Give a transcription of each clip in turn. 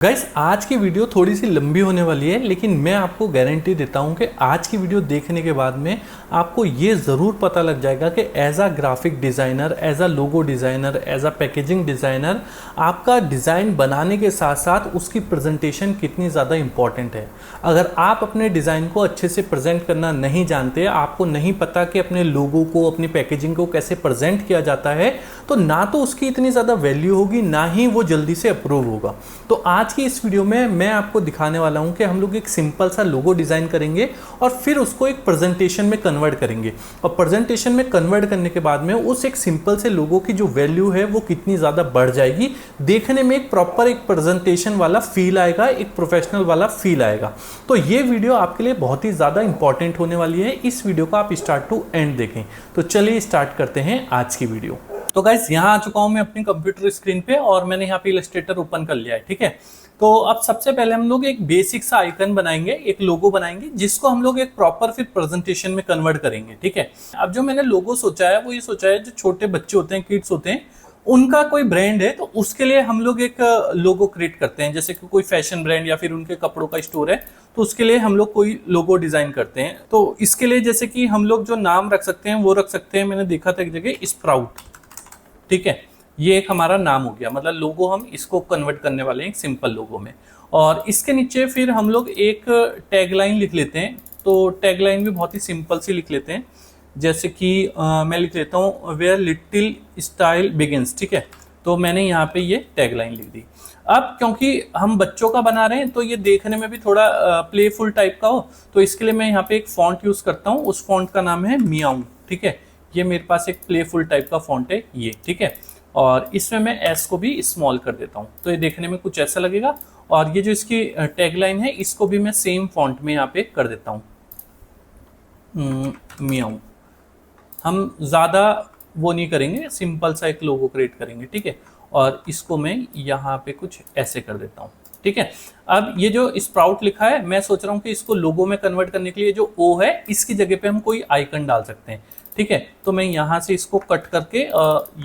Guys आज की video थोड़ी सी लंबी होने वाली है, लेकिन मैं आपको गारंटी देता हूं कि आज की वीडियो देखने के बाद में आपको ये ज़रूर पता लग जाएगा कि as a graphic designer, as a logo designer, as a packaging designer आपका डिज़ाइन बनाने के साथ साथ उसकी प्रेजेंटेशन कितनी ज़्यादा इंपॉर्टेंट है। अगर आप अपने डिज़ाइन को अच्छे से प्रेजेंट करना नहीं जानते, आपको नहीं पता कि अपने लोगो को, अपनी पैकेजिंग को कैसे प्रेजेंट किया जाता है, तो ना तो उसकी इतनी ज़्यादा वैल्यू होगी, ना ही वो जल्दी से अप्रूव होगा। तो आज की इस वीडियो में मैं आपको दिखाने वाला हूं कि हम लोग एक सिंपल सा लोगो डिज़ाइन करेंगे और फिर उसको एक प्रेजेंटेशन में कन्वर्ट करेंगे। और प्रेजेंटेशन में कन्वर्ट करने के बाद में उस एक सिंपल से लोगो की जो वैल्यू है वो कितनी ज़्यादा बढ़ जाएगी, देखने में एक प्रॉपर एक प्रेजेंटेशन वाला फील आएगा, एक प्रोफेशनल वाला फील आएगा। तो ये वीडियो आपके लिए बहुत ही ज़्यादा इंपॉर्टेंट होने वाली है। इस वीडियो को आप स्टार्ट टू एंड देखें। तो चलिए स्टार्ट करते हैं आज की वीडियो। तो गाइस यहाँ आ चुका हूं मैं अपनी कंप्यूटर स्क्रीन पे और मैंने यहाँ पे इलस्ट्रेटर ओपन कर लिया है। ठीक है, तो अब सबसे पहले हम लोग एक बेसिक सा आइकन बनाएंगे, एक लोगो बनाएंगे, जिसको हम लोग एक प्रॉपर फिर प्रेजेंटेशन में कन्वर्ट करेंगे। ठीक है, अब जो मैंने लोगो सोचा है वो ये सोचा है, जो छोटे बच्चे होते हैं, किड्स होते हैं, उनका कोई ब्रांड है तो उसके लिए हम लोग एक लोगो क्रिएट करते हैं। जैसे कि कोई फैशन ब्रांड या फिर उनके कपड़ों का स्टोर है तो उसके लिए हम लोग कोई लोगो डिजाइन करते हैं। तो इसके लिए जैसे कि हम लोग जो नाम रख सकते हैं वो रख सकते हैं। मैंने देखा था एक जगह स्प्राउट। ठीक है, ये एक हमारा नाम हो गया, मतलब लोगो हम इसको कन्वर्ट करने वाले हैं एक सिंपल लोगो में। और इसके नीचे फिर हम लोग एक टैगलाइन लिख लेते हैं। तो टैगलाइन भी बहुत ही सिंपल सी लिख लेते हैं, जैसे कि मैं लिख लेता हूँ वेयर लिटिल स्टाइल बिगिंस। ठीक है, तो मैंने यहाँ पे ये टैगलाइन लिख दी। अब क्योंकि हम बच्चों का बना रहे हैं तो ये देखने में भी थोड़ा प्लेफुल टाइप का हो, तो इसके लिए मैं यहाँ पे एक फॉन्ट यूज करता हूँ। उस फॉन्ट का नाम है मियाऊ। ठीक है, ये मेरे पास एक प्लेफुल टाइप का फॉन्ट है ये। ठीक है, और इसमें मैं एस को भी स्मॉल कर देता हूँ तो ये देखने में कुछ ऐसा लगेगा। और ये जो इसकी टैगलाइन है इसको भी मैं सेम फॉन्ट में यहाँ पे कर देता हूँ, मियाऊ। हम ज़्यादा वो नहीं करेंगे, सिंपल सा एक लोगो क्रिएट करेंगे। ठीक है, और इसको मैं यहाँ पे कुछ ऐसे कर देता हूँ। ठीक है, अब ये जो स्प्राउट लिखा है मैं सोच रहा हूँ कि इसको लोगो में कन्वर्ट करने के लिए जो ओ है इसकी जगह पे हम कोई आइकन डाल सकते हैं। ठीक है, तो मैं यहाँ से इसको कट करके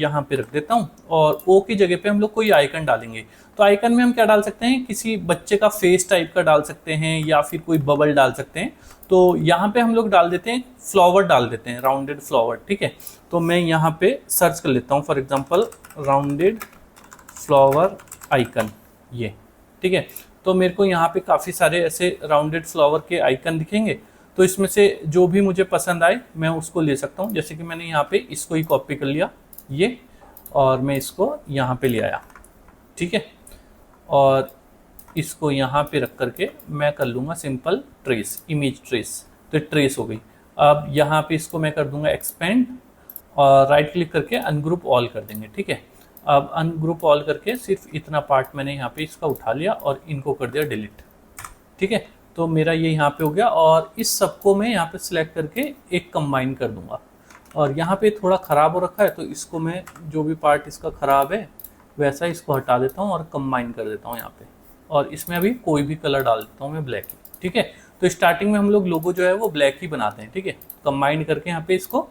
यहाँ पे रख देता हूँ और ओ की जगह पे हम लोग कोई आइकन डालेंगे। तो आइकन में हम क्या डाल सकते हैं, किसी बच्चे का फेस टाइप का डाल सकते हैं या फिर कोई बबल डाल सकते हैं। तो यहाँ पे हम लोग डाल देते हैं फ्लावर, डाल देते हैं राउंडेड फ्लावर। ठीक है, तो मैं यहाँ पे सर्च कर लेता हूँ for example rounded flower icon, ये। ठीक है, तो मेरे को यहाँ पे काफ़ी सारे ऐसे राउंडेड फ्लावर के आइकन दिखेंगे, तो इसमें से जो भी मुझे पसंद आए मैं उसको ले सकता हूँ। जैसे कि मैंने यहाँ पे इसको ही कॉपी कर लिया ये, और मैं इसको यहाँ पे ले आया। ठीक है, और इसको यहाँ पे रख करके मैं कर लूँगा सिंपल ट्रेस, इमेज ट्रेस। तो ट्रेस हो गई। अब यहाँ पे इसको मैं कर दूंगा एक्सपेंड और राइट क्लिक करके अनग्रुप ऑल कर देंगे। ठीक है, अब अनग्रुप ऑल करके सिर्फ इतना पार्ट मैंने यहाँ पे इसका उठा लिया और इनको कर दिया डिलीट। ठीक है, तो मेरा ये यहाँ पे हो गया और इस सबको मैं यहाँ पे सिलेक्ट करके एक कंबाइन कर दूंगा। और यहाँ पे थोड़ा ख़राब हो रखा है तो इसको मैं, जो भी पार्ट इसका ख़राब है वैसा इसको हटा देता हूँ और कंबाइन कर देता हूँ यहाँ पे। और इसमें अभी कोई भी कलर डाल देता हूँ मैं, ब्लैक ही। ठीक है, तो स्टार्टिंग में हम लोग लोगो जो है वो ब्लैक ही बनाते हैं। ठीक है, कंबाइन करके यहाँ पे इसको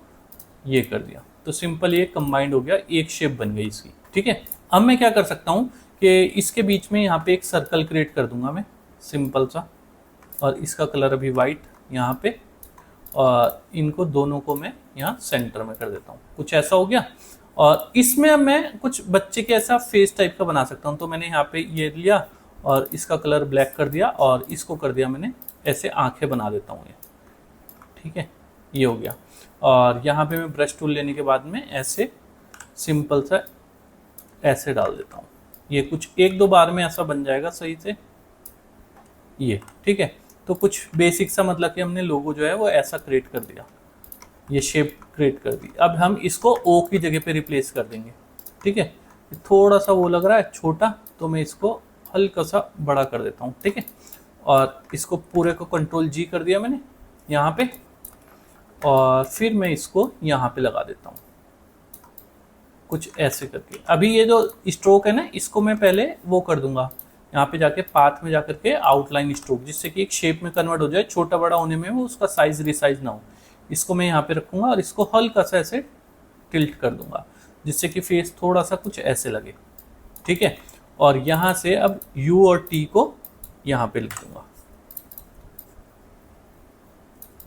ये कर दिया तो सिंपल ये कंबाइंड हो गया, एक शेप बन गई इसकी। ठीक है, अब मैं क्या कर सकता हूँ कि इसके बीच में यहाँ पे एक सर्कल क्रिएट कर दूंगा मैं सिंपल सा, और इसका कलर अभी वाइट यहाँ पे, और इनको दोनों को मैं यहाँ सेंटर में कर देता हूँ। कुछ ऐसा हो गया। और इसमें अब मैं कुछ बच्चे के ऐसा फेस टाइप का बना सकता हूँ। तो मैंने यहाँ पे ये लिया और इसका कलर ब्लैक कर दिया और इसको कर दिया मैंने ऐसे आंखें बना देता हूँ ये। ठीक है, ये हो गया। और यहाँ पे मैं ब्रश टूल लेने के बाद में ऐसे सिंपल सा ऐसे डाल देता हूँ। ये कुछ एक दो बार में ऐसा बन जाएगा सही से ये। ठीक है, तो कुछ बेसिक सा मतलब कि हमने लोगो जो है वो ऐसा क्रिएट कर दिया, ये शेप क्रिएट कर दी। अब हम इसको ओ की जगह पे रिप्लेस कर देंगे। ठीक है, थोड़ा सा वो लग रहा है छोटा तो मैं इसको हल्का सा बड़ा कर देता हूँ। ठीक है, और इसको पूरे को कंट्रोल जी कर दिया मैंने यहाँ पे, और फिर मैं इसको यहाँ पे लगा देता हूँ कुछ ऐसे करके। अभी ये जो स्ट्रोक है ना इसको मैं पहले वो कर दूंगा, यहाँ पे जाके पाथ में जाकर के आउटलाइन स्ट्रोक, जिससे कि एक शेप में कन्वर्ट हो जाए, छोटा बड़ा होने में वो उसका साइज रिसाइज ना हो। इसको मैं यहाँ पे रखूंगा और इसको हल्का सा ऐसे टिल्ट कर दूंगा जिससे कि फेस थोड़ा सा कुछ ऐसे लगे। ठीक है, और यहाँ से अब U और T को यहाँ पे लिख दूंगा,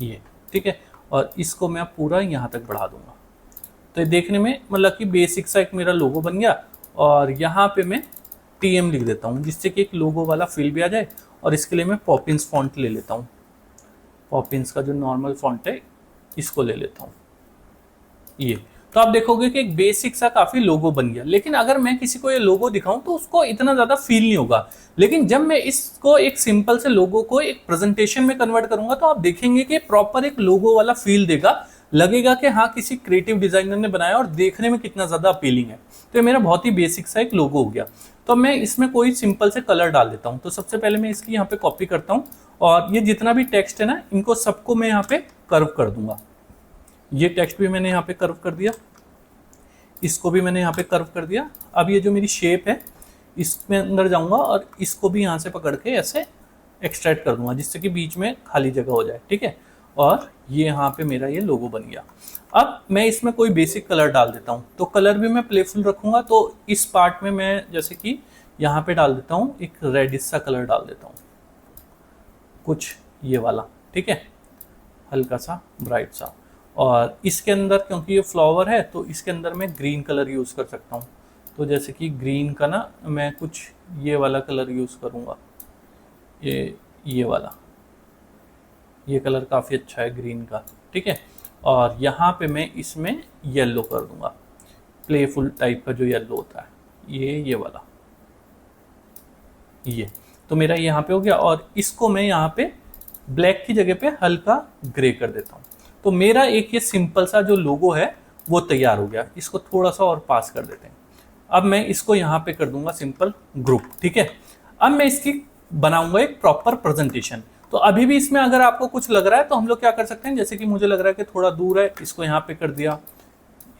ये ठीक है। और इसको मैं अब पूरा यहाँ तक बढ़ा दूंगा। तो ये देखने में मतलब कि बेसिक सा एक मेरा लोगो बन गया। और यहाँ पे मैं TM लिख देता हूँ जिससे कि एक लोगो वाला फील भी आ जाए। और इसके लिए मैं पॉपिंस फॉन्ट ले लेता हूँ, पॉपिंस का जो नॉर्मल फॉन्ट है इसको ले लेता हूँ ये। तो आप देखोगे कि एक बेसिक सा काफी लोगो बन गया। लेकिन अगर मैं किसी को ये लोगो दिखाऊं तो उसको इतना ज्यादा फील नहीं होगा। लेकिन जब मैं इसको एक सिंपल से लोगो को एक प्रेजेंटेशन में कन्वर्ट करूंगा तो आप देखेंगे कि प्रॉपर एक लोगो वाला फील देगा, लगेगा कि हाँ किसी क्रिएटिव डिजाइनर ने बनाया और देखने में कितना ज्यादा अपीलिंग है। तो ये मेरा बहुत ही बेसिक सा एक लोगो हो गया। तो मैं इसमें कोई सिंपल से कलर डाल देता हूँ। तो सबसे पहले मैं इसकी यहाँ पे कॉपी करता हूँ और ये जितना भी टेक्स्ट है ना इनको सबको मैं यहाँ पे कर्व कर दूंगा। ये टेक्स्ट भी मैंने यहाँ पे कर्व कर दिया, इसको भी मैंने यहाँ पे कर्व कर दिया। अब ये जो मेरी शेप है इसमें अंदर जाऊंगा और इसको भी यहाँ से पकड़ के ऐसे एक्सट्रैक्ट कर दूंगा जिससे कि बीच में खाली जगह हो जाए, ठीक है। और ये यहाँ पे मेरा ये लोगो बन गया। अब मैं इसमें कोई बेसिक कलर डाल देता हूँ। तो कलर भी मैं प्लेफुल रखूंगा। तो इस पार्ट में मैं जैसे कि यहाँ पे डाल देता हूँ एक रेडिश सा कलर डाल देता हूँ, कुछ ये वाला, ठीक है, हल्का सा ब्राइट सा। और इसके अंदर क्योंकि ये फ्लावर है तो इसके अंदर मैं ग्रीन कलर यूज़ कर सकता हूँ। तो जैसे कि ग्रीन का ना मैं कुछ ये वाला कलर यूज़ करूँगा, ये वाला, ये कलर काफ़ी अच्छा है ग्रीन का, ठीक है। और यहाँ पे मैं इसमें येलो कर दूंगा, प्लेफुल टाइप का जो येलो होता है, ये वाला, ये। तो मेरा यहाँ पे हो गया। और इसको मैं यहाँ पे ब्लैक की जगह पे हल्का ग्रे कर देता हूँ। तो मेरा एक ये सिंपल सा जो लोगो है वो तैयार हो गया। इसको थोड़ा सा और पास कर देते हैं। अब मैं इसको यहाँ पे कर दूंगा सिंपल ग्रुप, ठीक है। अब मैं इसकी बनाऊंगा एक प्रॉपर प्रेजेंटेशन। तो अभी भी इसमें अगर आपको कुछ लग रहा है तो हम लोग क्या कर सकते हैं, जैसे कि मुझे लग रहा है कि थोड़ा दूर है, इसको यहाँ पे कर दिया,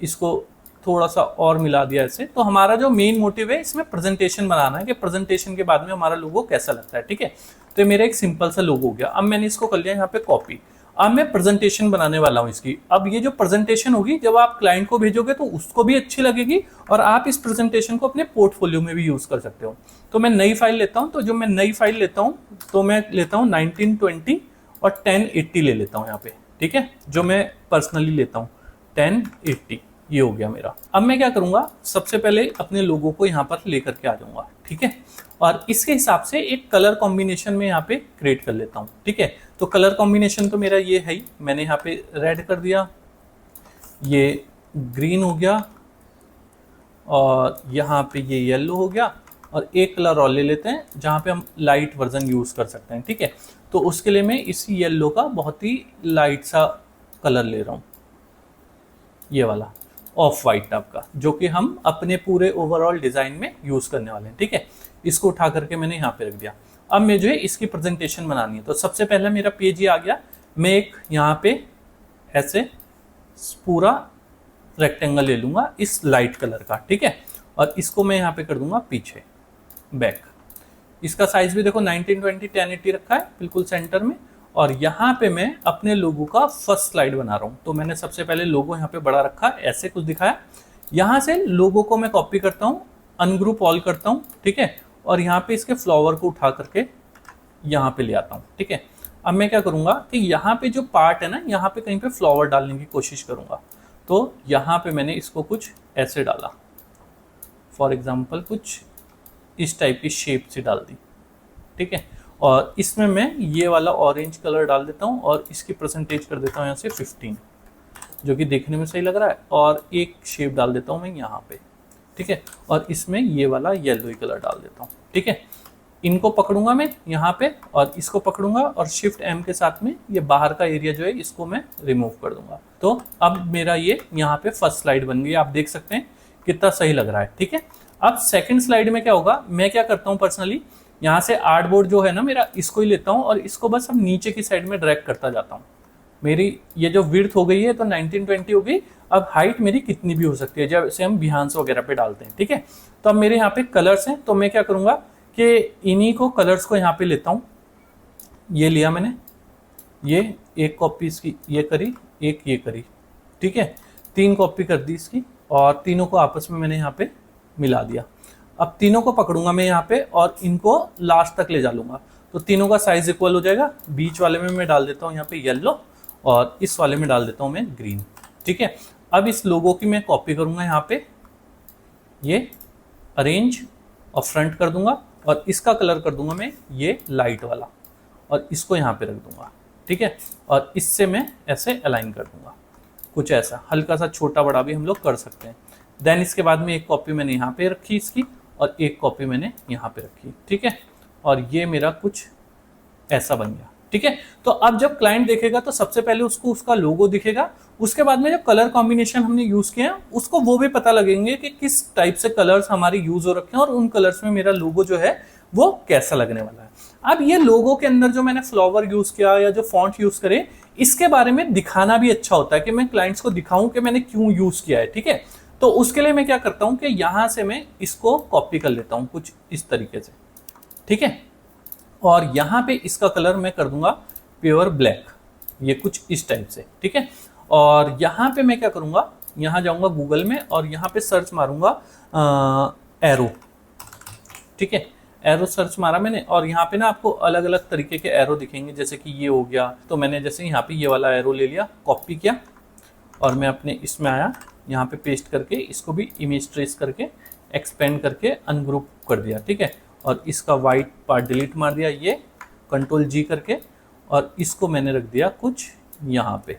इसको थोड़ा सा और मिला दिया ऐसे। तो हमारा जो मेन मोटिव है इसमें प्रेजेंटेशन बनाना है कि प्रेजेंटेशन के बाद में हमारा लोगो कैसा लगता है, ठीक है। तो ये मेरा एक सिंपल सा लोगो हो गया। अब मैंने इसको कर लिया यहाँ पे कॉपी। अब मैं प्रेजेंटेशन बनाने वाला हूँ इसकी। अब ये जो प्रेजेंटेशन होगी जब आप क्लाइंट को भेजोगे तो उसको भी अच्छी लगेगी और आप इस प्रेजेंटेशन को अपने पोर्टफोलियो में भी यूज कर सकते हो। तो मैं नई फाइल लेता हूँ। तो जो मैं नई फाइल लेता हूँ तो मैं लेता हूँ 1920 और 1080 ले लेता हूँ यहाँ पे, ठीक है। जो मैं पर्सनली लेता हूँ 1080, ये हो गया मेरा। अब मैं क्या करूंगा, सबसे पहले अपने लोगों को यहाँ पर लेकर के आ जाऊंगा, ठीक है। और इसके हिसाब से एक कलर कॉम्बिनेशन में यहाँ पे क्रिएट कर लेता हूँ, ठीक है। तो कलर कॉम्बिनेशन तो मेरा ये है ही, मैंने यहाँ पे रेड कर दिया, ये ग्रीन हो गया और यहाँ पे ये येलो हो गया। और एक कलर और ले लेते हैं जहाँ पे हम लाइट वर्जन यूज कर सकते हैं, ठीक है। तो उसके लिए मैं इस येलो का बहुत ही लाइट सा कलर ले रहा हूँ, ये वाला ऑफ वाइट टाइप का, जो कि हम अपने पूरे ओवरऑल डिजाइन में यूज करने वाले हैं, ठीक है। इसको उठा करके मैंने यहाँ पे रख दिया। अब मैं जो है इसकी प्रेजेंटेशन बनानी है। तो सबसे पहले मेरा पेज ये आ गया। मैं एक यहाँ पे ऐसे पूरा रेक्टेंगल ले लूंगा इस लाइट कलर का, ठीक है। और इसको मैं यहाँ पे कर दूंगा पीछे, बैक। इसका साइज भी देखो 1920 1080 रखा है बिल्कुल सेंटर में। और यहाँ पे मैं अपने लोगो का फर्स्ट स्लाइड बना रहा हूँ। तो मैंने सबसे पहले लोगो यहाँ पे बड़ा रखा, ऐसे कुछ दिखाया। यहाँ से लोगो को मैं कॉपी करता हूँ, अनग्रुप ऑल करता हूँ, ठीक है। और यहाँ पे इसके फ्लावर को उठा करके यहाँ पे ले आता हूँ, ठीक है। अब मैं क्या करूँगा कि यहाँ पे जो पार्ट है ना, यहाँ पे कहीं पे फ्लावर डालने की कोशिश करूँगा। तो यहाँ पे मैंने इसको कुछ ऐसे डाला, फॉर एग्जाम्पल कुछ इस टाइप की शेप से डाल दी, ठीक है। और इसमें मैं ये वाला ऑरेंज कलर डाल देता हूँ और इसकी परसेंटेज कर देता हूँ यहाँ से 15, जो कि देखने में सही लग रहा है। और एक शेप डाल देता हूँ मैं यहाँ पे, ठीक है। और इसमें ये वाला येलो कलर डाल देता हूँ, ठीक है। इनको पकड़ूंगा मैं यहाँ पे और इसको पकड़ूंगा और शिफ्ट M के साथ में ये बाहर का एरिया जो है इसको मैं रिमूव कर दूंगा। तो अब मेरा ये यहाँ पे फर्स्ट स्लाइड बन गई। आप देख सकते हैं कितना सही लग रहा है, ठीक है। अब सेकंड स्लाइड में क्या होगा, मैं क्या करता हूँ पर्सनली, यहाँ से आर्टबोर्ड जो है ना मेरा, इसको ही लेता हूँ और इसको बस अब नीचे की साइड में ड्रैग करता जाता हूँ। मेरी ये जो विड्थ हो गई है तो 1920 हो गई। अब हाइट मेरी कितनी भी हो सकती है, जैसे हम बिहांस वगैरह पे डालते हैं, ठीक है। तो अब मेरे यहाँ पे कलर्स हैं। तो मैं क्या करूँगा कि इन्हीं को कलर्स को यहाँ पे लेता हूँ। ये लिया मैंने, ये एक कॉपी इसकी ये करी, एक ये करी, ठीक है। 3 कॉपी कर दी इसकी और तीनों को आपस में मैंने यहाँ पे मिला दिया। अब तीनों को पकड़ूंगा मैं यहाँ पे और इनको लास्ट तक ले जा लूंगा, तो तीनों का साइज इक्वल हो जाएगा। बीच वाले में मैं डाल देता हूँ यहाँ पे येलो और इस वाले में डाल देता हूँ मैं ग्रीन, ठीक है। अब इस लोगो की मैं कॉपी करूंगा यहाँ पे, ये अरेंज और फ्रंट कर दूंगा और इसका कलर कर दूंगा मैं ये लाइट वाला और इसको यहाँ पे रख दूंगा, ठीक है। और इससे मैं ऐसे अलाइन कर दूंगा, कुछ ऐसा हल्का सा छोटा बड़ा भी हम लोग कर सकते हैं। देन इसके बाद में एक कॉपी मैंने यहाँ पे रखी इसकी और एक कॉपी मैंने यहाँ पे रखी, ठीक है। और ये मेरा कुछ ऐसा बन गया, ठीक है। तो अब जब क्लाइंट देखेगा तो सबसे पहले उसको उसका लोगो दिखेगा, उसके बाद में जो कलर कॉम्बिनेशन हमने यूज किए हैं उसको वो भी पता लगेंगे कि किस टाइप से कलर्स हमारे यूज हो रखे हैं और उन कलर्स में मेरा लोगो जो है वो कैसा लगने वाला है। अब ये लोगो के अंदर जो मैंने फ्लावर यूज किया या जो फॉन्ट यूज करे, इसके बारे में दिखाना भी अच्छा होता है कि मैं क्लाइंट्स को दिखाऊं कि मैंने क्यों यूज किया है, ठीक है। तो उसके लिए मैं क्या करता हूं कि यहां से मैं इसको कॉपी कर लेता हूं कुछ इस तरीके से, ठीक है। और यहाँ पे इसका कलर मैं कर दूंगा प्योर ब्लैक, ये कुछ इस टाइप से, ठीक है। और यहाँ पे मैं क्या करूंगा, यहाँ जाऊंगा गूगल में और यहाँ पे सर्च मारूंगा एरो, ठीक है। एरो सर्च मारा मैंने और यहाँ पे ना आपको अलग अलग तरीके के एरो दिखेंगे, जैसे कि ये हो गया। तो मैंने जैसे यहाँ पे ये वाला एरो ले लिया, कॉपी किया और मैं अपने इसमें आया, यहाँ पे पेस्ट करके इसको भी इमेज ट्रेस करके एक्सपेंड करके अनग्रुप कर दिया, ठीक है। और इसका वाइट पार्ट डिलीट मार दिया, ये कंट्रोल जी करके, और इसको मैंने रख दिया कुछ यहाँ पे,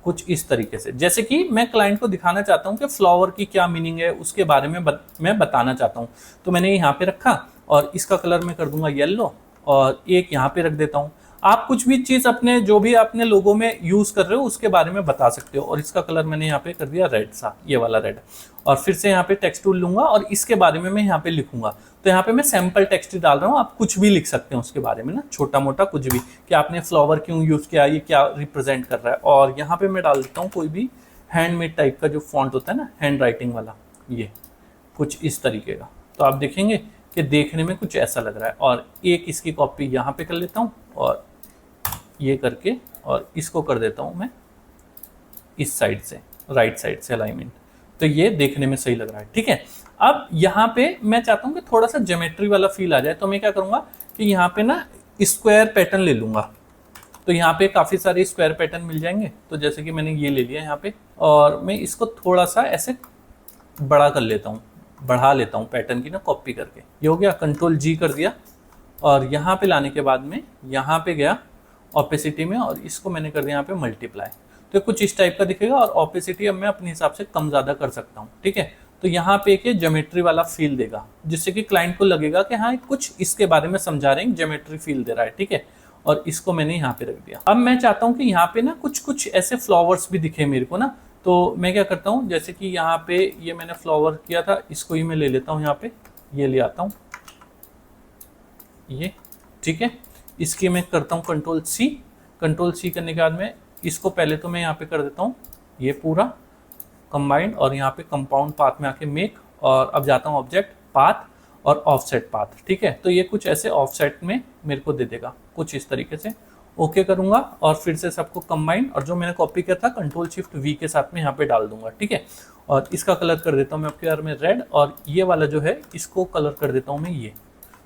कुछ इस तरीके से। जैसे कि मैं क्लाइंट को दिखाना चाहता हूँ कि फ्लावर की क्या मीनिंग है, उसके बारे में मैं बताना चाहता हूँ। तो मैंने यहाँ पे रखा और इसका कलर मैं कर दूंगा येलो और एक यहाँ पे रख देता हूँ। आप कुछ भी चीज़ अपने जो भी आपने लोगों में यूज़ कर रहे हो उसके बारे में बता सकते हो। और इसका कलर मैंने यहाँ पे कर दिया रेड सा, ये वाला रेड। और फिर से यहाँ पे टेक्स्ट टूल लूंगा और इसके बारे में मैं यहाँ पे लिखूंगा। तो यहाँ पे मैं सैम्पल टेक्स्ट डाल रहा हूँ, आप कुछ भी लिख सकते हैं उसके बारे में ना, छोटा मोटा कुछ भी, कि आपने फ्लावर क्यों यूज़ किया, ये क्या रिप्रेजेंट कर रहा है। और यहाँ पे मैं डाल देता हूँ कोई भी हैंडमेड टाइप का जो फॉन्ट होता है ना, हैंड राइटिंग वाला, ये कुछ इस तरीके का। तो आप देखेंगे कि देखने में कुछ ऐसा लग रहा है। और एक इसकी कॉपी यहाँ पे कर लेता हूँ और ये करके, और इसको कर देता हूँ मैं इस साइड से, राइट साइड से अलाइनमेंट। तो ये देखने में सही लग रहा है, ठीक है। अब यहाँ पे मैं चाहता हूँ कि थोड़ा सा ज्योमेट्री वाला फील आ जाए, तो मैं क्या करूँगा कि यहाँ पे ना स्क्वायर पैटर्न ले लूँगा। तो यहाँ पे काफ़ी सारे स्क्वायर पैटर्न मिल जाएंगे। तो जैसे कि मैंने ये ले लिया यहाँ पे, और मैं इसको थोड़ा सा ऐसे बड़ा कर लेता हूँ, बढ़ा लेता हूँ पैटर्न की ना कॉपी करके। ये हो गया, कंट्रोल जी कर दिया। और यहाँ पे लाने के बाद में यहाँ पे गया ऑपेसिटी में और इसको मैंने कर दिया यहाँ पे मल्टीप्लाई। तो कुछ इस टाइप का दिखेगा। और ऑपेसिटी अब मैं अपने हिसाब से कम ज़्यादा कर सकता हूँ, ठीक है। तो यहाँ पे एक ज्योमेट्री वाला फील देगा, जिससे कि क्लाइंट को लगेगा कि हाँ कुछ इसके बारे में समझा रहे हैं, ज्योमेट्री फील दे रहा है, ठीक है। और इसको मैंने यहाँ पे रख दिया। अब मैं चाहता हूँ कि यहाँ पे ना कुछ कुछ ऐसे फ्लावर्स भी दिखे मेरे को ना। तो मैं क्या करता हूँ, जैसे कि यहाँ पे ये मैंने फ्लावर किया था, इसको ही मैं ले लेता हूँ, यहाँ पे ये ले आता हूँ ये, ठीक है। इसकी मैं करता हूँ कंट्रोल सी। कंट्रोल सी करने के बाद में इसको पहले तो मैं यहाँ पे कर देता हूँ ये पूरा कंबाइंड, और यहाँ पे कंपाउंड पाथ में आके मेक, और अब जाता हूँ ऑब्जेक्ट पाथ और ऑफसेट पाथ, ठीक है। तो ये कुछ ऐसे ऑफसेट में मेरे को दे देगा, कुछ इस तरीके से। ओके करूँगा और फिर से सबको कंबाइंड, और जो मैंने कॉपी किया था कंट्रोल शिफ्ट वी के साथ में यहाँ पे डाल दूंगा, ठीक है। और इसका कलर कर देता हूँ मैं आपके यार में रेड, और ये वाला जो है इसको कलर कर देता हूँ मैं ये।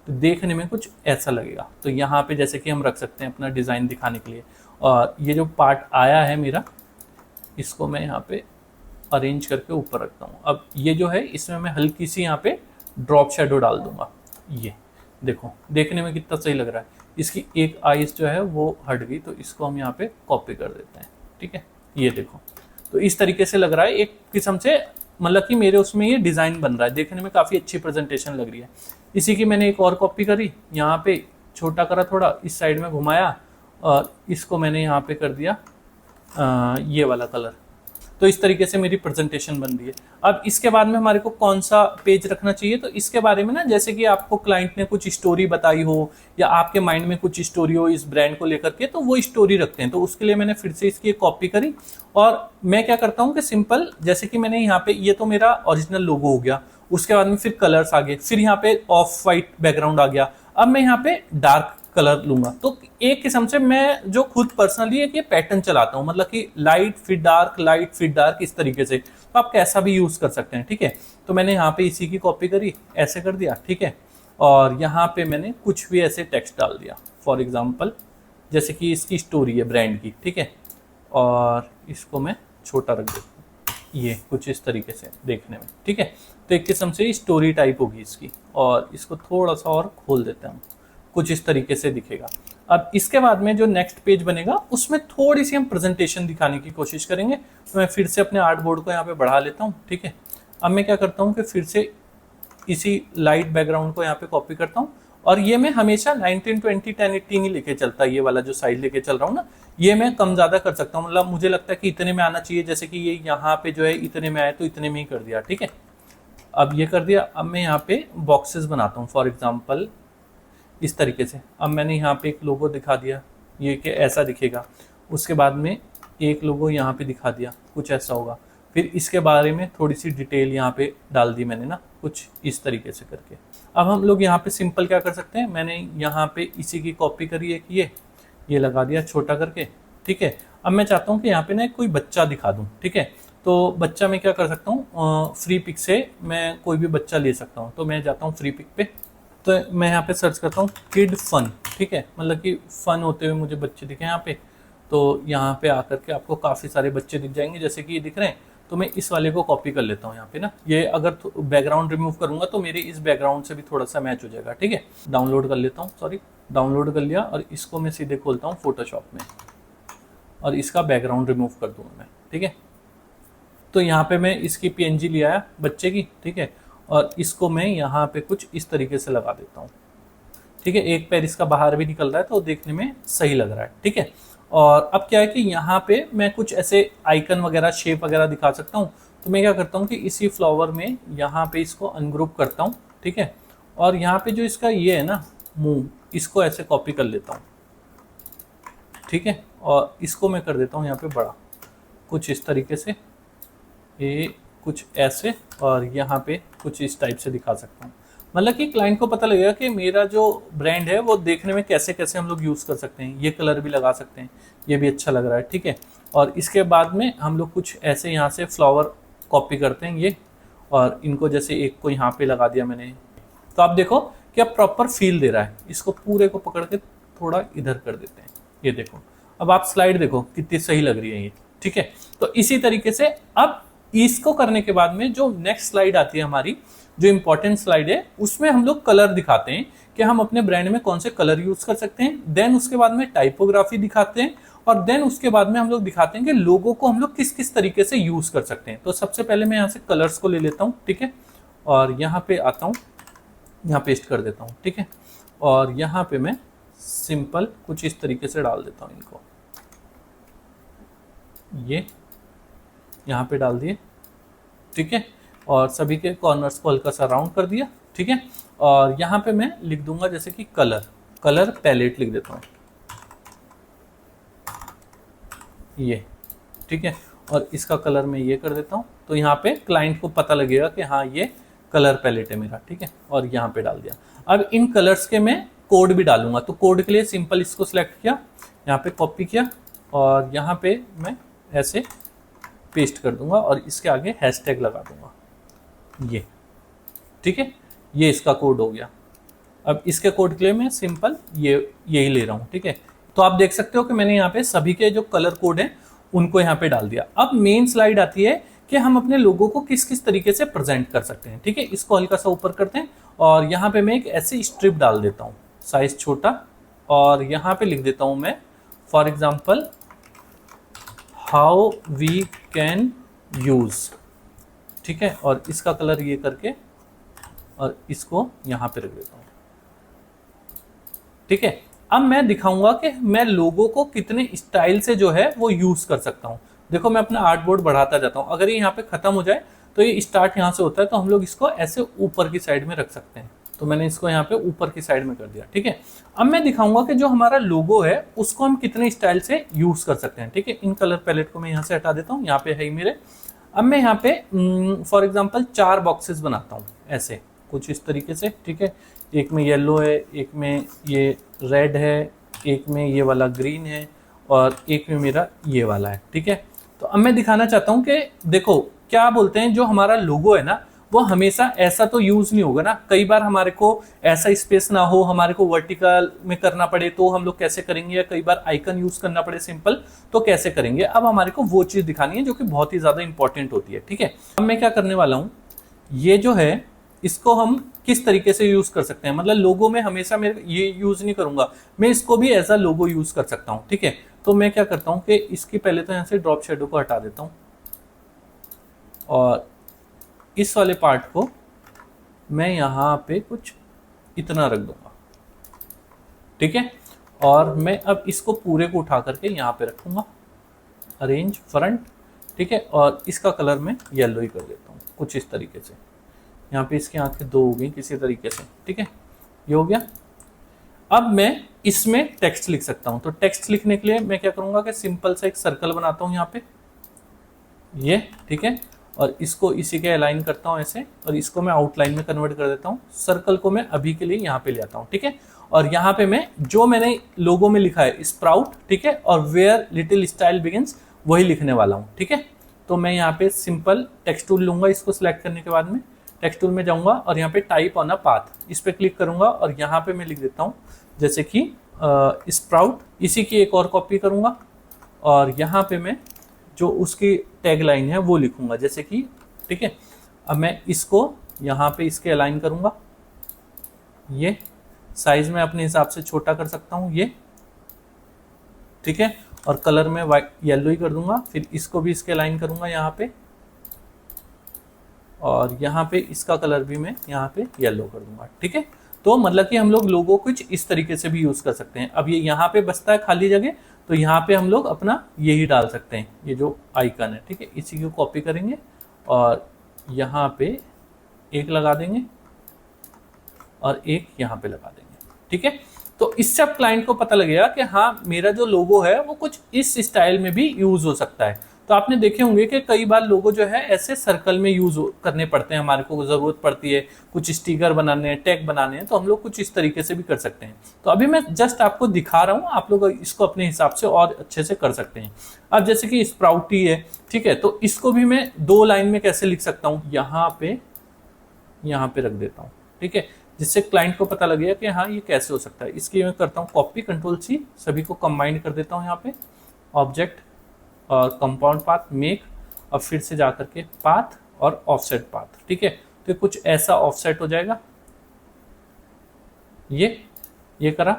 तो देखने में कुछ ऐसा लगेगा। तो यहाँ पे जैसे कि हम रख सकते हैं अपना डिज़ाइन दिखाने के लिए। और ये जो पार्ट आया है मेरा, इसको मैं यहाँ पे अरेंज करके ऊपर रखता हूँ। अब ये जो है इसमें मैं हल्की सी यहाँ पे ड्रॉप शेडो डाल दूंगा। ये देखो देखने में कितना सही लग रहा है। इसकी एक आईज जो है वो हट गई, तो इसको हम यहाँ पे कॉपी कर देते हैं, ठीक है। ये देखो, तो इस तरीके से लग रहा है एक किस्म से, मतलब कि मेरे उसमें ये डिज़ाइन बन रहा है, देखने में काफ़ी अच्छी प्रेजेंटेशन लग रही है। इसी की मैंने एक और कॉपी करी, यहाँ पे छोटा करा, थोड़ा इस साइड में घुमाया, और इसको मैंने यहाँ पे कर दिया ये वाला कलर। तो इस तरीके से मेरी प्रेजेंटेशन बन रही है। अब इसके बाद में हमारे को कौन सा पेज रखना चाहिए, तो इसके बारे में ना, जैसे कि आपको क्लाइंट ने कुछ स्टोरी बताई हो या आपके माइंड में कुछ स्टोरी हो इस ब्रांड को लेकर के, तो वो स्टोरी रखते हैं। तो उसके लिए मैंने फिर से इसकी कॉपी करी, और मैं क्या करता हूँ कि सिंपल, जैसे कि मैंने यहाँ पे, ये तो मेरा ओरिजिनल लोगो हो गया, उसके बाद में फिर कलर्स आ गए, फिर यहाँ पे ऑफ वाइट बैकग्राउंड आ गया। अब मैं यहाँ पे डार्क कलर लूंगा। तो एक किस्म से मैं जो खुद पर्सनली एक ये पैटर्न चलाता हूँ, मतलब कि लाइट फिट डार्क इस तरीके से। तो आप कैसा भी यूज कर सकते हैं, ठीक है। तो मैंने यहाँ पे इसी की कॉपी करी, ऐसे कर दिया, ठीक है। और यहाँ पे मैंने कुछ भी ऐसे टेक्स्ट डाल दिया, फॉर एग्जाम्पल जैसे कि इसकी स्टोरी है ब्रांड की, ठीक है। और इसको मैं छोटा रख देता हूँ, ये कुछ इस तरीके से देखने में, ठीक है। तो एक किस्म से स्टोरी टाइप होगी इसकी, और इसको थोड़ा सा और खोल देते हैं हम, कुछ इस तरीके से दिखेगा। अब इसके बाद में जो नेक्स्ट पेज बनेगा उसमें थोड़ी सी हम प्रेजेंटेशन दिखाने की कोशिश करेंगे। तो मैं फिर से अपने आर्ट बोर्ड को यहाँ पे बढ़ा लेता हूँ, ठीक है। अब मैं क्या करता हूँ कि फिर से इसी लाइट बैकग्राउंड को यहाँ पे कॉपी करता हूँ, और ये मैं हमेशा 1920 1080 ही लेके चलता है। ये वाला जो साइज लेके चल रहा हूँ ना, ये मैं कम ज्यादा कर सकता हूँ, मतलब मुझे लगता है कि इतने में आना चाहिए। जैसे कि ये यहाँ पे जो है इतने में आए तो इतने में ही कर दिया, ठीक है। अब ये कर दिया। अब मैं यहाँ पे बॉक्सेस बनाता हूँ, फॉर एग्जाम्पल इस तरीके से। अब मैंने यहाँ पे एक लोगो दिखा दिया, ये कि ऐसा दिखेगा। उसके बाद में एक लोगो यहाँ पे दिखा दिया, कुछ ऐसा होगा। फिर इसके बारे में थोड़ी सी डिटेल यहाँ पे डाल दी मैंने ना, कुछ इस तरीके से करके। अब हम लोग यहाँ पे सिंपल क्या कर सकते हैं, मैंने यहाँ पे इसी की कॉपी करी है कि ये लगा दिया छोटा करके, ठीक है। अब मैं चाहता हूँ कि यहाँ पे ना कोई बच्चा दिखा दूँ, ठीक है। तो बच्चा मैं क्या कर सकता हूँ, फ्री पिक से मैं कोई भी बच्चा ले सकता हूँ। तो मैं जाता हूँ फ्री पिक पे, तो मैं यहाँ पे सर्च करता हूँ किड फन, ठीक है, मतलब कि फन होते हुए मुझे बच्चे दिखे यहाँ पे। तो यहाँ पे आकर के आपको काफ़ी सारे बच्चे दिख जाएंगे, जैसे कि ये दिख रहे हैं। तो मैं इस वाले को कॉपी कर लेता हूँ यहाँ पे ना। ये अगर बैकग्राउंड रिमूव करूंगा तो मेरे इस बैकग्राउंड से भी थोड़ा सा मैच हो जाएगा, ठीक है। डाउनलोड कर लेता हूँ, सॉरी, डाउनलोड कर लिया, और इसको मैं सीधे खोलता हूँ फोटोशॉप में, और इसका बैकग्राउंड रिमूव कर दूंगा मैं, ठीक है। तो यहाँ पे मैं इसकी PNG ले आया बच्चे की, ठीक है। और इसको मैं यहाँ पे कुछ इस तरीके से लगा देता हूँ, ठीक है। एक पैर इसका बाहर भी निकल रहा है तो देखने में सही लग रहा है, ठीक है। और अब क्या है कि यहाँ पे मैं कुछ ऐसे आइकन वगैरह, शेप वगैरह दिखा सकता हूँ। तो मैं क्या करता हूँ कि इसी फ्लावर में यहाँ पे इसको अनग्रुप करता हूँ, ठीक है। और यहाँ पे जो इसका ये है ना मुंह, इसको ऐसे कॉपी कर लेता हूँ, ठीक है। और इसको मैं कर देता हूँ यहाँ पे बड़ा, कुछ इस तरीके से, ये कुछ ऐसे, और यहाँ पे कुछ इस टाइप से दिखा सकता हूँ। मतलब कि क्लाइंट को पता लगेगा कि मेरा जो ब्रांड है वो देखने में कैसे कैसे हम लोग यूज़ कर सकते हैं। ये कलर भी लगा सकते हैं, ये भी अच्छा लग रहा है, ठीक है। और इसके बाद में हम लोग कुछ ऐसे यहाँ से फ्लावर कॉपी करते हैं ये, और इनको जैसे एक को यहाँ पे लगा दिया मैंने। तो आप देखो कि अब प्रॉपर फील दे रहा है। इसको पूरे को पकड़ के थोड़ा इधर कर देते हैं, ये देखो। अब आप स्लाइड देखो कितनी सही लग रही है ये, ठीक है। तो इसी तरीके से अब इसको करने के बाद में जो नेक्स्ट स्लाइड आती है हमारी, जो इंपॉर्टेंट स्लाइड है, उसमें हम लोग कलर दिखाते हैं कि हम अपने ब्रांड में कौन से कलर यूज कर सकते हैं। देन उसके बाद में टाइपोग्राफी दिखाते हैं, और देन उसके बाद में हम लोग दिखाते हैं कि लोगों को हम लोग किस किस तरीके से यूज कर सकते हैं। तो सबसे पहले मैं यहाँ से कलर्स को ले लेता हूँ, ठीक है। और यहाँ पे आता हूँ, यहाँ पेस्ट कर देता हूँ, ठीक है। और यहाँ पे मैं सिंपल कुछ इस तरीके से डाल देता हूँ इनको, ये यहाँ पे डाल दिए, ठीक है। और सभी के कॉर्नर्स को हल्का सा राउंड कर दिया, ठीक है। और यहाँ पे मैं लिख दूंगा जैसे कि कलर पैलेट लिख देता हूँ, ये, ठीक है। और इसका कलर मैं ये कर देता हूँ। तो यहाँ पे क्लाइंट को पता लगेगा कि हाँ ये कलर पैलेट है मेरा, ठीक है। और यहाँ पे डाल दिया। अब इन कलर्स के मैं कोड भी डालूंगा। तो कोड के लिए सिंपल इसको सिलेक्ट किया, यहाँ पे कॉपी किया, और यहाँ पे मैं ऐसे पेस्ट कर दूंगा, और इसके आगे हैशटैग लगा दूंगा, ये, ठीक है। ये इसका कोड हो गया। अब इसके कोड के लिए मैं सिंपल यही ले रहा हूँ, ठीक है। तो आप देख सकते हो कि मैंने यहाँ पे सभी के जो कलर कोड हैं उनको यहाँ पे डाल दिया। अब मेन स्लाइड आती है कि हम अपने लोगों को किस किस तरीके से प्रेजेंट कर सकते हैं, ठीक है। इसको हल्का सा ऊपर करते हैं, और यहाँ पे मैं एक ऐसे स्ट्रिप डाल देता हूँ, साइज छोटा, और यहाँ पे लिख देता हूँ मैं for example how we can use, ठीक है। और इसका कलर ये करके, और इसको यहाँ पे रख देता हूँ, ठीक है। अब मैं दिखाऊंगा कि मैं लोगों को कितने स्टाइल से जो है वो यूज कर सकता हूँ। देखो मैं अपना आर्ट बोर्ड बढ़ाता जाता हूँ। अगर ये यहाँ पे खत्म हो जाए तो ये स्टार्ट यहाँ से होता है, तो हम लोग इसको ऐसे ऊपर की साइड में रख सकते हैं। तो मैंने इसको यहाँ पे ऊपर की साइड में कर दिया, ठीक है। अब मैं दिखाऊंगा कि जो हमारा लोगो है उसको हम कितने स्टाइल से यूज कर सकते हैं, ठीक है। इन कलर पैलेट को मैं यहाँ से हटा देता हूँ, यहाँ पे है ही मेरे। अब मैं यहाँ पे फॉर एग्जाम्पल 4 बॉक्सेस बनाता हूँ ऐसे, कुछ इस तरीके से, ठीक है। एक में येलो है, एक में ये रेड है, एक में ये वाला ग्रीन है और एक में मेरा ये वाला है, ठीक है। तो अब मैं दिखाना चाहता हूँ कि देखो क्या बोलते हैं, जो हमारा लोगो है ना वो हमेशा ऐसा तो यूज नहीं होगा ना, कई बार हमारे को ऐसा स्पेस ना हो, हमारे को वर्टिकल में करना पड़े तो हम लोग कैसे करेंगे, या कई बार आइकन यूज करना पड़े सिंपल तो कैसे करेंगे। अब हमारे को वो चीज दिखानी है जो कि बहुत ही ज्यादा इंपॉर्टेंट होती है, ठीक है। अब मैं क्या करने वाला हूँ, ये जो है इसको हम किस तरीके से यूज कर सकते हैं, मतलब लोगो में हमेशा मैं ये यूज नहीं करूंगा, मैं इसको भी एज अ लोगो यूज कर सकता हूँ, ठीक है। तो मैं क्या करता हूँ कि इसकी पहले तो यहाँ से ड्रॉप शेडो को हटा देता हूँ और इस वाले पार्ट को मैं यहाँ पे कुछ इतना रख दूंगा, ठीक है। और मैं अब इसको पूरे को उठा करके यहाँ पे रखूंगा, अरेंज फ्रंट, ठीक है। और इसका कलर मैं येलो ही कर देता हूँ कुछ इस तरीके से। यहाँ पे इसकी आंखें दो हो गई किसी तरीके से, ठीक है, ये हो गया। अब मैं इसमें टेक्स्ट लिख सकता हूँ, तो टेक्स्ट लिखने के लिए मैं क्या करूँगा कि सिंपल सा एक सर्कल बनाता हूँ यहाँ पे, ये, ठीक है। और इसको इसी के अलाइन करता हूँ ऐसे, और इसको मैं आउटलाइन में कन्वर्ट कर देता हूँ। सर्कल को मैं अभी के लिए यहाँ पे ले आता हूँ, ठीक है। और यहाँ पे मैं जो मैंने लोगो में लिखा है स्प्राउट, ठीक है, और वेयर लिटिल स्टाइल बिगिंस वही लिखने वाला हूँ, ठीक है। तो मैं यहाँ पे सिंपल टेक्स्ट टूल लूंगा, इसको सिलेक्ट करने के बाद में टेक्स्ट टूल में जाऊंगा और यहाँ पे टाइप ऑन अ पाथ, इस पे क्लिक करूंगा और यहाँ पे मैं लिख देता हूँ जैसे कि स्प्राउट। इसी की एक और कॉपी करूंगा और यहाँ पे मैं जो उसकी टैग लाइन है वो लिखूंगा जैसे कि, ठीक है। अब मैं इसको यहाँ पे इसके अलाइन करूंगा, ये साइज में अपने हिसाब से छोटा कर सकता हूँ ये, ठीक है। और कलर में वाइट येलो ही कर दूंगा, फिर इसको भी इसके अलाइन करूंगा यहाँ पे, और यहाँ पे इसका कलर भी मैं यहाँ पे येलो कर दूंगा, ठीक है। तो मतलब कि हम लोग लोगो कुछ इस तरीके से भी यूज कर सकते हैं। अब ये यहाँ पे बचता है खाली जगह, तो यहाँ पे हम लोग अपना यही डाल सकते हैं, ये जो आइकन है, ठीक है। इसी को कॉपी करेंगे और यहाँ पे एक लगा देंगे और एक यहाँ पे लगा देंगे, ठीक है। तो इससे अब क्लाइंट को पता लगेगा कि हाँ मेरा जो लोगो है वो कुछ इस स्टाइल में भी यूज हो सकता है। तो आपने देखे होंगे कि कई बार लोगो जो है ऐसे सर्कल में यूज करने पड़ते हैं, हमारे को जरूरत पड़ती है, कुछ स्टिकर बनाने हैं, टैग बनाने हैं, तो हम लोग कुछ इस तरीके से भी कर सकते हैं। तो अभी मैं जस्ट आपको दिखा रहा हूँ, आप लोग इसको अपने हिसाब से और अच्छे से कर सकते हैं। अब जैसे कि स्प्राउटी है, ठीक है, तो इसको भी मैं 2 लाइन में कैसे लिख सकता हूँ, यहाँ पे रख देता हूँ, ठीक है, जिससे क्लाइंट को पता लगेगा कि हाँ ये कैसे हो सकता है। इसकी मैं करता हूँ कॉपी, कंट्रोल-C, सभी को कंबाइन कर देता हूँ यहाँ पे, ऑब्जेक्ट और कंपाउंड पाथ, मेक, और फिर से जाकर के पाथ और ऑफसेट पाथ, ठीक है। तो कुछ ऐसा ऑफसेट हो जाएगा, ये करा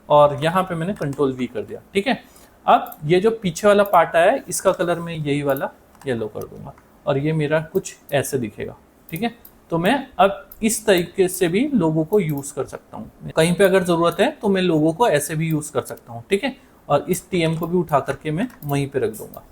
और यहाँ पे मैंने कंट्रोल-V कर दिया, ठीक है। अब ये जो पीछे वाला पार्ट आया है इसका कलर मैं यही वाला येलो कर दूंगा और ये मेरा कुछ ऐसे दिखेगा, ठीक है। तो मैं अब इस तरीके से भी लोगों को यूज कर सकता हूँ, कहीं पे अगर जरूरत है तो मैं लोगों को ऐसे भी यूज कर सकता हूँ, ठीक है। और इस TM को भी उठा करके मैं वहीं पे रख दूंगा।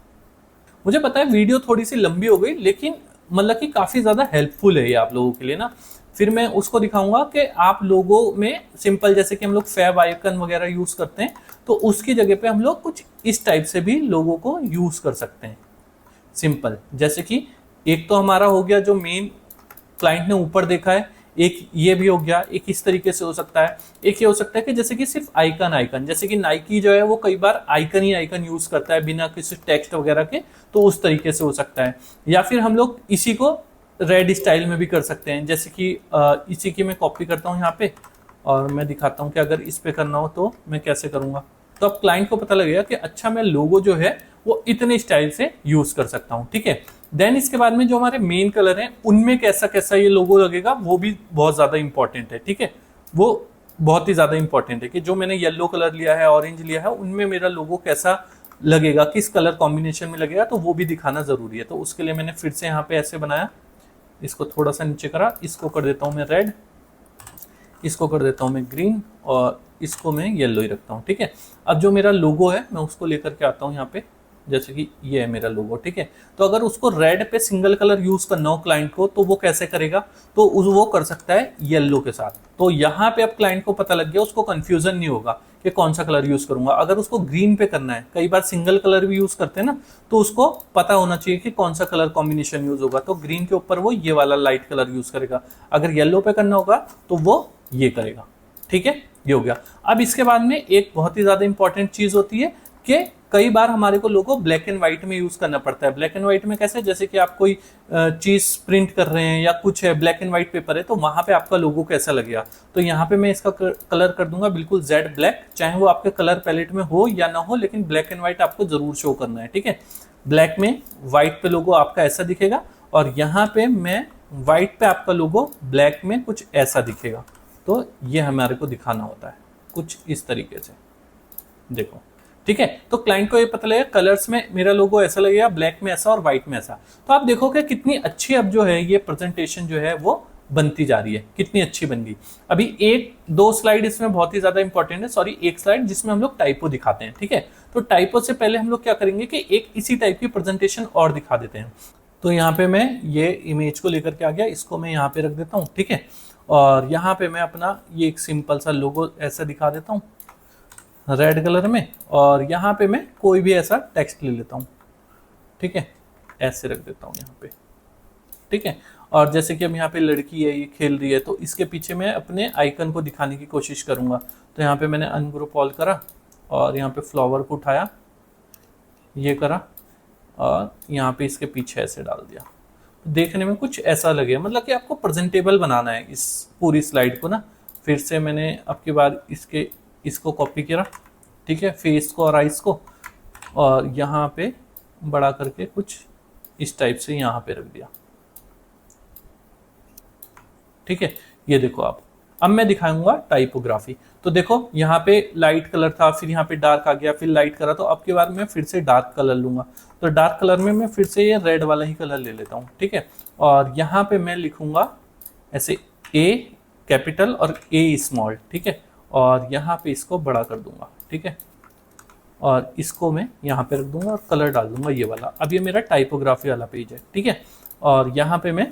मुझे पता है वीडियो थोड़ी सी लंबी हो गई, लेकिन मतलब कि काफी ज्यादा हेल्पफुल है ये आप लोगों के लिए ना। फिर मैं उसको दिखाऊंगा कि आप लोगों में सिंपल जैसे कि हम लोग फैब आइकन वगैरह यूज करते हैं, तो उसकी जगह पे हम लोग कुछ इस टाइप से भी लोगों को यूज कर सकते हैं सिंपल। जैसे कि एक तो हमारा हो गया जो मेन क्लाइंट ने ऊपर देखा है, एक ये भी हो गया, एक इस तरीके से हो सकता है, एक ये हो सकता है कि जैसे कि सिर्फ आइकन, जैसे कि नाइकी जो है वो कई बार आइकन ही आइकन यूज करता है बिना किसी टेक्स्ट वगैरह के, तो उस तरीके से हो सकता है। या फिर हम लोग इसी को रेड स्टाइल में भी कर सकते हैं, जैसे कि इसी की मैं कॉपी करता हूँ यहाँ पे और मैं दिखाता हूँ कि अगर इस पे करना हो तो मैं कैसे करूँगा। तो अब क्लाइंट को पता लगेगा कि अच्छा मैं लोगो जो है वो इतने स्टाइल से यूज कर सकता हूँ, ठीक है। देन इसके बाद में जो हमारे मेन कलर हैं उनमें कैसा कैसा ये लोगो लगेगा वो भी बहुत ज्यादा इंपॉर्टेंट है, ठीक है। वो बहुत ही ज्यादा इंपॉर्टेंट है कि जो मैंने येलो कलर लिया है, ऑरेंज लिया है, उनमें मेरा लोगो कैसा लगेगा, किस कलर कॉम्बिनेशन में लगेगा, तो वो भी दिखाना जरूरी है। तो उसके लिए मैंने फिर से यहाँ पे ऐसे बनाया, इसको थोड़ा सा नीचे करा, इसको कर देता हूँ मैं रेड, इसको कर देता हूँ मैं ग्रीन और इसको मैं येलो ही रखता हूँ, ठीक है। अब जो मेरा लोगो है मैं उसको लेकर के आता हूँ यहाँ पे, जैसे कि ये है मेरा लोगो, ठीक है। तो अगर उसको रेड पे सिंगल कलर यूज करना हो क्लाइंट को, तो वो कैसे करेगा, तो वो कर सकता है येलो के साथ। तो यहाँ पे अब क्लाइंट को पता लग गया, उसको कंफ्यूजन नहीं होगा कि कौन सा कलर यूज करूंगा। अगर उसको ग्रीन पे करना है, कई बार सिंगल कलर भी यूज करते हैं ना, तो उसको पता होना चाहिए कि कौन सा कलर कॉम्बिनेशन यूज होगा। तो ग्रीन के ऊपर वो ये वाला लाइट कलर यूज करेगा, अगर येलो पे करना होगा तो वो ये करेगा। ठीक है, ये हो गया। अब इसके बाद में एक बहुत ही ज्यादा इंपॉर्टेंट चीज होती है कि कई बार हमारे को लोगो ब्लैक एंड व्हाइट में यूज करना पड़ता है। ब्लैक एंड व्हाइट में कैसे, जैसे कि आप कोई चीज प्रिंट कर रहे हैं या कुछ है, ब्लैक एंड व्हाइट पेपर है, तो वहां पे आपका लोगो कैसा लगेगा। तो यहाँ पे मैं इसका कलर कर दूंगा बिल्कुल जेड ब्लैक, चाहे वो आपके कलर पैलेट में हो या ना हो, लेकिन ब्लैक एंड व्हाइट आपको जरूर शो करना है। ठीक है, ब्लैक में व्हाइट पे लोगो आपका ऐसा दिखेगा, और यहाँ पे मैं व्हाइट पे आपका लोगो ब्लैक में कुछ ऐसा दिखेगा। तो ये हमारे को दिखाना होता है कुछ इस तरीके से, देखो। ठीक है, तो क्लाइंट को ये पता लगेगा कलर्स में मेरा लोगो ऐसा लगेगा, ब्लैक में ऐसा और व्हाइट में ऐसा। तो आप देखोगे कितनी अच्छी अब जो है ये प्रेजेंटेशन जो है वो बनती जा रही है, कितनी अच्छी बन गई। अभी एक दो स्लाइड इसमें बहुत ही ज्यादा इंपॉर्टेंट है, सॉरी एक स्लाइड जिसमें हम लोग टाइपो दिखाते हैं। ठीक है, तो टाइपो से पहले हम लोग क्या करेंगे कि एक इसी टाइप की प्रेजेंटेशन और दिखा देते हैं। तो यहाँ पे मैं ये इमेज को लेकर के आ गया, इसको मैं यहाँ पे रख देता हूँ। ठीक है, और यहाँ पे मैं अपना ये एक सिंपल सा लोगो ऐसा दिखा देता हूँ रेड कलर में, और यहाँ पे मैं कोई भी ऐसा टेक्स्ट ले लेता हूँ। ठीक है, ऐसे रख देता हूँ यहाँ पे। ठीक है, और जैसे कि अब यहाँ पे लड़की है, ये खेल रही है, तो इसके पीछे मैं अपने आइकन को दिखाने की कोशिश करूँगा। तो यहाँ पे मैंने अनग्रुप ऑल करा, और यहाँ पे फ्लावर को उठाया, ये करा, और यहाँ पे इसके पीछे ऐसे डाल दिया। देखने में कुछ ऐसा लगे, मतलब कि आपको प्रेजेंटेबल बनाना है इस पूरी स्लाइड को ना। फिर से मैंने अब की बार इसको कॉपी किया। ठीक है, फेस को और आइस को, और यहाँ पे बड़ा करके कुछ इस टाइप से यहाँ पे रख दिया। ठीक है, ये देखो आप। अब मैं दिखाऊंगा टाइपोग्राफी। तो देखो यहाँ पे लाइट कलर था, फिर यहाँ पे डार्क आ गया, फिर लाइट करा, तो अब की बार मैं फिर से डार्क कलर लूंगा। तो डार्क कलर में मैं फिर से ये रेड वाला ही कलर ले लेता हूँ। ठीक है, और यहाँ पे मैं लिखूंगा ऐसे ए कैपिटल और ए स्मॉल। ठीक है, और यहाँ पे इसको बड़ा कर दूंगा। ठीक है, और इसको मैं यहाँ पे रख दूंगा और कलर डाल दूंगा ये वाला। अब ये मेरा टाइपोग्राफी वाला पेज है। ठीक है, और यहाँ पे मैं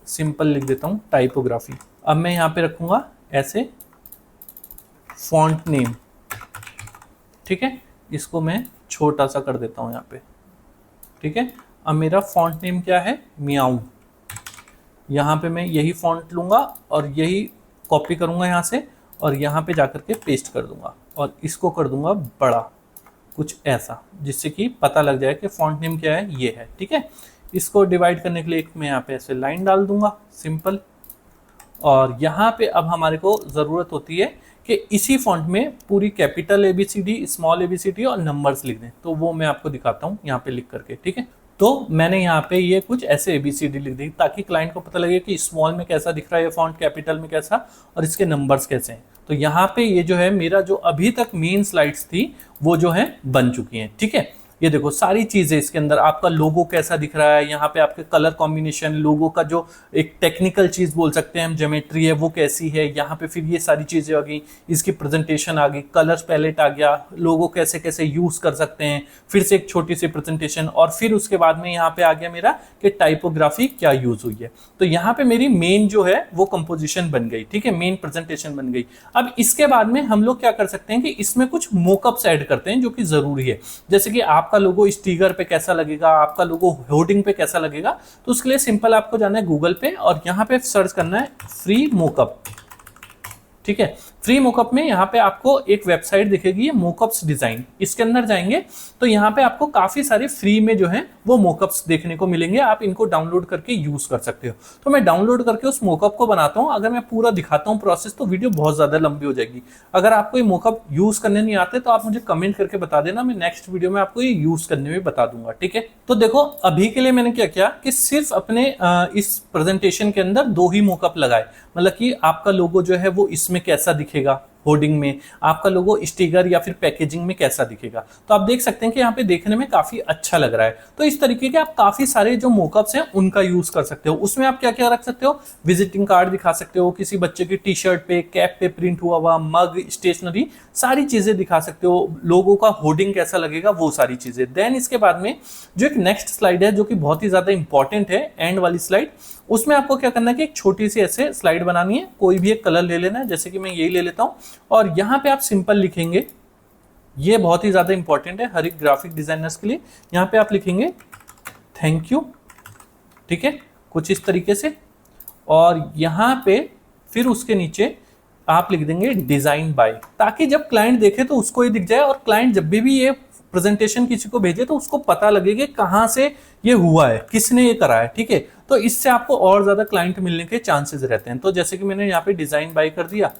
सिंपल लिख देता हूँ टाइपोग्राफी। अब मैं यहाँ पे रखूंगा ऐसे फॉन्ट नेम। ठीक है, इसको मैं छोटा सा कर देता हूँ यहाँ पे। ठीक है, अब मेरा फॉन्ट नेम क्या है, मियाऊ। यहाँ पे मैं यही फॉन्ट लूंगा और यही कॉपी करूंगा यहाँ से, और यहाँ पे जाकर के पेस्ट कर दूंगा, और इसको कर दूंगा बड़ा कुछ ऐसा, जिससे कि पता लग जाए कि फॉन्ट नेम क्या है, ये है। ठीक है, इसको डिवाइड करने के लिए एक मैं यहाँ पे ऐसे लाइन डाल दूंगा सिंपल, और यहाँ पे अब हमारे को ज़रूरत होती है कि इसी फॉन्ट में पूरी कैपिटल ABCD, स्मॉल ABCD और नंबर्स लिख दें। तो वो मैं आपको दिखाता हूँ यहाँ पे लिख करके। ठीक है, तो मैंने यहाँ पे ये कुछ ऐसे ABCD लिख दी, ताकि क्लाइंट को पता लगे कि स्मॉल में कैसा दिख रहा है फॉन्ट, कैपिटल में कैसा, और इसके नंबर्स कैसे हैं। तो यहाँ पे ये जो है मेरा जो अभी तक मेन स्लाइड्स थी वो जो है बन चुकी हैं। ठीक है, ये देखो सारी चीजें इसके अंदर, आपका लोगो कैसा दिख रहा है, यहाँ पे आपके कलर कॉम्बिनेशन, लोगो का जो एक टेक्निकल चीज बोल सकते हैं हम, ज्योमेट्री है वो कैसी है, यहाँ पे फिर ये सारी चीजें आ गई, इसकी प्रेजेंटेशन आ गई, कलर्स पैलेट आ गया, लोगो कैसे कैसे यूज कर सकते हैं, फिर से एक छोटी सी प्रेजेंटेशन, और फिर उसके बाद में यहाँ पे आ गया मेरा कि टाइपोग्राफी क्या यूज हुई है। तो यहाँ पे मेरी मेन जो है वो कंपोजिशन बन गई। ठीक है, मेन प्रेजेंटेशन बन गई। अब इसके बाद में हम लोग क्या कर सकते हैं कि इसमें कुछ मोकअप्स ऐड करते हैं जो कि जरूरी है। जैसे कि आपका लोगो स्टिकर पे कैसा लगेगा, आपका लोगो होर्डिंग पे कैसा लगेगा, तो उसके लिए सिंपल आपको जाना है गूगल पे, और यहाँ पे सर्च करना है फ्री मोकअप। ठीक है, फ्री मोकअप में यहाँ पे आपको एक वेबसाइट दिखेगी, ये मोकअप्स डिजाइन। इसके अंदर जाएंगे तो यहाँ पे आपको काफी सारे फ्री में जो है वो मोकअप्स देखने को मिलेंगे। आप इनको डाउनलोड करके यूज कर सकते हो। तो मैं डाउनलोड करके उस मोकअप को बनाता हूँ। अगर मैं पूरा दिखाता हूँ प्रोसेस तो वीडियो बहुत ज्यादा लंबी हो जाएगी। अगर आपको ये मोकअप यूज करने नहीं आते तो आप मुझे कमेंट करके बता देना, मैं नेक्स्ट वीडियो में आपको ये यूज करने में बता दूंगा। ठीक है, तो देखो अभी के लिए मैंने क्या किया कि सिर्फ अपने इस प्रेजेंटेशन के अंदर 2 ही मोकअप लगाए। मतलब कि आपका लोगो जो है वो इसमें कैसा दिखेगा, होर्डिंग में आपका लोगो स्टिकर या फिर पैकेजिंग में कैसा दिखेगा। तो आप देख सकते हैं कि यहाँ पे देखने में काफी अच्छा लग रहा है। तो इस तरीके के आप काफी सारे जो मोकअप्स हैं उनका यूज कर सकते हो। उसमें आप क्या क्या रख सकते हो, विजिटिंग कार्ड दिखा सकते हो, किसी बच्चे की टी शर्ट पे, कैप पे प्रिंट हुआ हुआ, मग, स्टेशनरी, सारी चीजें दिखा सकते हो। लोगों का होर्डिंग कैसा लगेगा वो सारी चीजें। देन इसके बाद में जो एक नेक्स्ट स्लाइड है जो कि बहुत ही ज्यादा इंपॉर्टेंट है, एंड वाली स्लाइड, उसमें आपको क्या करना है कि एक छोटी सी ऐसे स्लाइड बनानी है। कोई भी एक कलर ले लेना है, जैसे कि मैं यही ले लेता हूँ, और यहाँ पे आप सिंपल लिखेंगे, ये बहुत ही ज़्यादा इंपॉर्टेंट है हर एक ग्राफिक डिजाइनर्स के लिए। यहाँ पे आप लिखेंगे थैंक यू, ठीक है, कुछ इस तरीके से। और यहाँ पे फिर उसके नीचे आप लिख देंगे डिजाइन बाय, ताकि जब क्लाइंट देखे तो उसको ही दिख जाए, और क्लाइंट जब भी ये प्रेजेंटेशन किसी को भेजे तो उसको पता लगे कि कहाँ से ये हुआ है, किसने ये करा है, ठीक है। तो इससे आपको और ज्यादा क्लाइंट मिलने के चांसेस रहते हैं। तो जैसे कि मैंने यहाँ पे डिजाइन बाय कर दिया,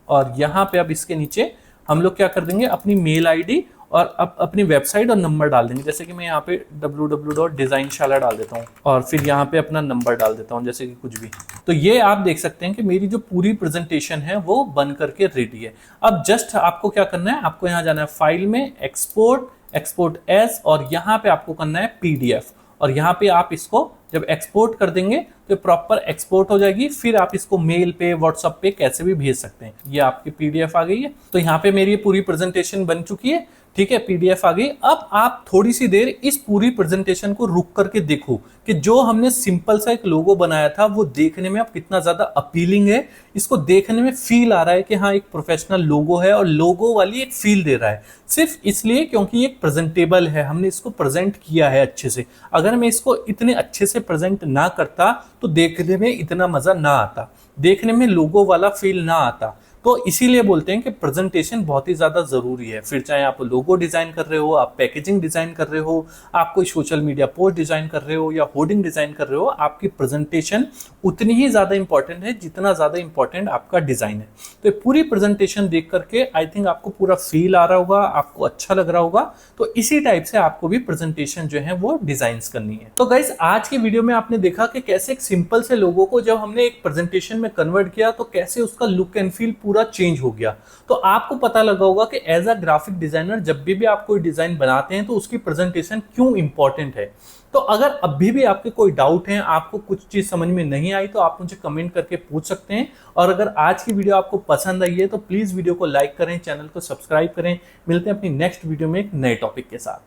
और यहाँ पे अब इसके नीचे हम लोग क्या कर देंगे, अपनी मेल आईडी और अपनी वेबसाइट और नंबर डाल देंगे। जैसे कि मैं यहाँ पे www.designshalla डाल देता हूँ, और फिर यहाँ पे अपना नंबर डाल देता हूँ, जैसे कि कुछ भी। तो ये आप देख सकते हैं कि मेरी जो पूरी प्रेजेंटेशन है वो बन करके रेडी है। अब जस्ट आपको क्या करना है, आपको यहाँ जाना है फाइल में, एक्सपोर्ट एज, और यहाँ पे आपको करना है PDF। और यहाँ पे आप इसको जब एक्सपोर्ट कर देंगे तो प्रॉपर एक्सपोर्ट हो जाएगी। फिर आप इसको मेल पे, व्हाट्सएप पे कैसे भी भेज सकते हैं। ये आपकी PDF आ गई है। तो यहाँ पे मेरी पूरी प्रेजेंटेशन बन चुकी है, ठीक है, PDF आ गई। अब आप थोड़ी सी देर इस पूरी प्रेजेंटेशन को रुक करके देखो कि जो हमने सिंपल सा एक लोगो बनाया था वो देखने में अब कितना ज्यादा अपीलिंग है। इसको देखने में फील आ रहा है कि हाँ एक प्रोफेशनल लोगो है, और लोगो वाली एक फील दे रहा है, सिर्फ इसलिए क्योंकि एक प्रेजेंटेबल है, हमने इसको प्रेजेंट किया है अच्छे से। अगर मैं इसको इतने अच्छे से प्रेजेंट ना करता तो देखने में इतना मजा ना आता, देखने में लोगो वाला फील ना आता। तो इसीलिए बोलते हैं कि प्रेजेंटेशन बहुत ही ज्यादा जरूरी है। फिर चाहे आप लोगो डिजाइन कर रहे हो, आप पैकेजिंग डिजाइन कर रहे हो, आप कोई सोशल मीडिया पोस्ट डिजाइन कर रहे हो, या होर्डिंग डिजाइन कर रहे हो, आपकी प्रेजेंटेशन उतनी ही ज्यादा इंपॉर्टेंट है जितना ज्यादा इंपॉर्टेंट आपका डिजाइन है। तो पूरी प्रेजेंटेशन देख करके आई थिंक आपको पूरा फील आ रहा होगा, आपको अच्छा लग रहा होगा। तो इसी टाइप से आपको भी प्रेजेंटेशन जो है वो डिजाइन करनी है। तो गाइस आज की वीडियो में आपने देखा कि कैसे एक सिंपल से लोगो को जब हमने एक प्रेजेंटेशन में कन्वर्ट किया तो कैसे उसका लुक एंड फील पूरा चेंज हो गया। तो आपको पता लगा होगा कि एज अ ग्राफिक डिजाइनर जब भी आप कोई डिजाइन बनाते हैं तो उसकी प्रेजेंटेशन क्यों इंपॉर्टेंट है। तो अगर अभी भी आपके कोई डाउट है, आपको कुछ चीज समझ में नहीं आई, तो आप मुझे कमेंट करके पूछ सकते हैं। और अगर आज की वीडियो आपको पसंद आई है तो प्लीज वीडियो को लाइक करें, चैनल को सब्सक्राइब करें। मिलते हैं अपनी नेक्स्ट वीडियो में एक नए टॉपिक के साथ।